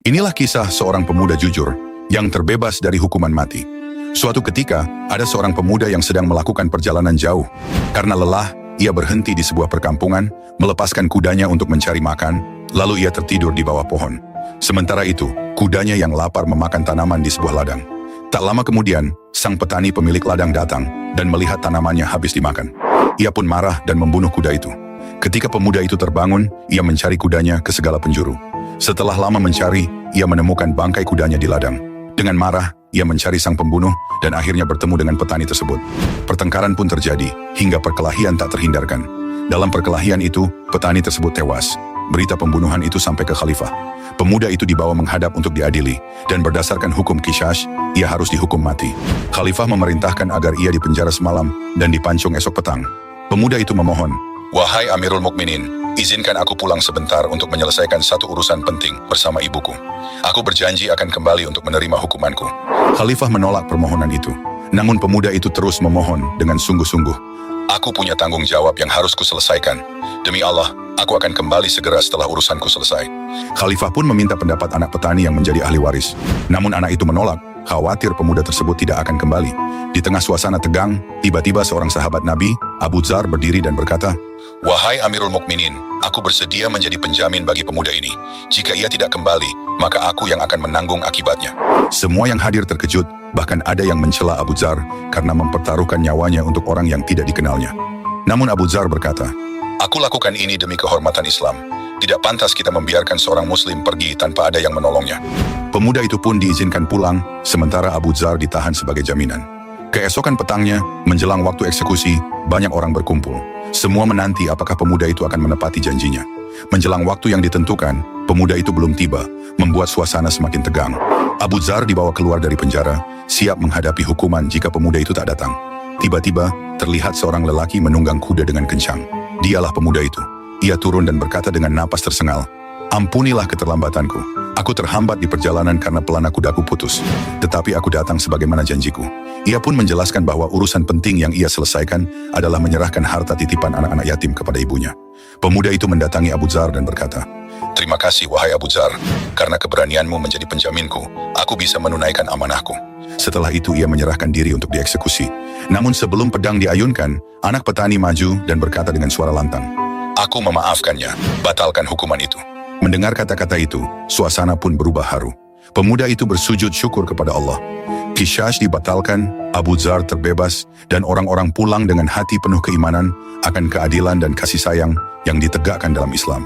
Inilah kisah seorang pemuda jujur yang terbebas dari hukuman mati. Suatu ketika, ada seorang pemuda yang sedang melakukan perjalanan jauh. Karena lelah, ia berhenti di sebuah perkampungan, melepaskan kudanya untuk mencari makan, lalu ia tertidur di bawah pohon. Sementara itu, kudanya yang lapar memakan tanaman di sebuah ladang. Tak lama kemudian, sang petani pemilik ladang datang dan melihat tanamannya habis dimakan. Ia pun marah dan membunuh kuda itu. Ketika pemuda itu terbangun, ia mencari kudanya ke segala penjuru. Setelah lama mencari, ia menemukan bangkai kudanya di ladang. Dengan marah, ia mencari sang pembunuh dan akhirnya bertemu dengan petani tersebut. Pertengkaran pun terjadi, hingga perkelahian tak terhindarkan. Dalam perkelahian itu, petani tersebut tewas. Berita pembunuhan itu sampai ke khalifah. Pemuda itu dibawa menghadap untuk diadili, dan berdasarkan hukum Qisas, ia harus dihukum mati. Khalifah memerintahkan agar ia dipenjara semalam dan dipancung esok petang. Pemuda itu memohon, "Wahai Amirul Mukminin, izinkan aku pulang sebentar untuk menyelesaikan satu urusan penting bersama ibuku. Aku berjanji akan kembali untuk menerima hukumanku." Khalifah menolak permohonan itu. Namun pemuda itu terus memohon dengan sungguh-sungguh. "Aku punya tanggung jawab yang harus kuselesaikan. Demi Allah, aku akan kembali segera setelah urusanku selesai." Khalifah pun meminta pendapat anak petani yang menjadi ahli waris. Namun anak itu menolak, khawatir pemuda tersebut tidak akan kembali. Di tengah suasana tegang, tiba-tiba seorang sahabat Nabi, Abu Dzar, berdiri dan berkata, "Wahai Amirul Mukminin, aku bersedia menjadi penjamin bagi pemuda ini. Jika ia tidak kembali, maka aku yang akan menanggung akibatnya." Semua yang hadir terkejut, bahkan ada yang mencela Abu Dzar karena mempertaruhkan nyawanya untuk orang yang tidak dikenalnya. Namun Abu Dzar berkata, "Aku lakukan ini demi kehormatan Islam. Tidak pantas kita membiarkan seorang muslim pergi tanpa ada yang menolongnya." Pemuda itu pun diizinkan pulang, sementara Abu Dzar ditahan sebagai jaminan. Keesokan petangnya, menjelang waktu eksekusi, banyak orang berkumpul. Semua menanti apakah pemuda itu akan menepati janjinya. Menjelang waktu yang ditentukan, pemuda itu belum tiba, membuat suasana semakin tegang. Abu Dzar dibawa keluar dari penjara, siap menghadapi hukuman jika pemuda itu tak datang. Tiba-tiba, terlihat seorang lelaki menunggang kuda dengan kencang. Dialah pemuda itu. Ia turun dan berkata dengan napas tersengal, "Ampunilah keterlambatanku. Aku terhambat di perjalanan karena pelana kudaku putus. Tetapi aku datang sebagaimana janjiku." Ia pun menjelaskan bahwa urusan penting yang ia selesaikan adalah menyerahkan harta titipan anak-anak yatim kepada ibunya. Pemuda itu mendatangi Abu Dzar dan berkata, "Terima kasih wahai Abu Dzar, karena keberanianmu menjadi penjaminku, aku bisa menunaikan amanahku." Setelah itu ia menyerahkan diri untuk dieksekusi. Namun sebelum pedang diayunkan, anak petani maju dan berkata dengan suara lantang, "Aku memaafkannya, batalkan hukuman itu." Mendengar kata-kata itu, suasana pun berubah haru. Pemuda itu bersujud syukur kepada Allah. Qisas dibatalkan, Abu Dzar terbebas, dan orang-orang pulang dengan hati penuh keimanan akan keadilan dan kasih sayang yang ditegakkan dalam Islam.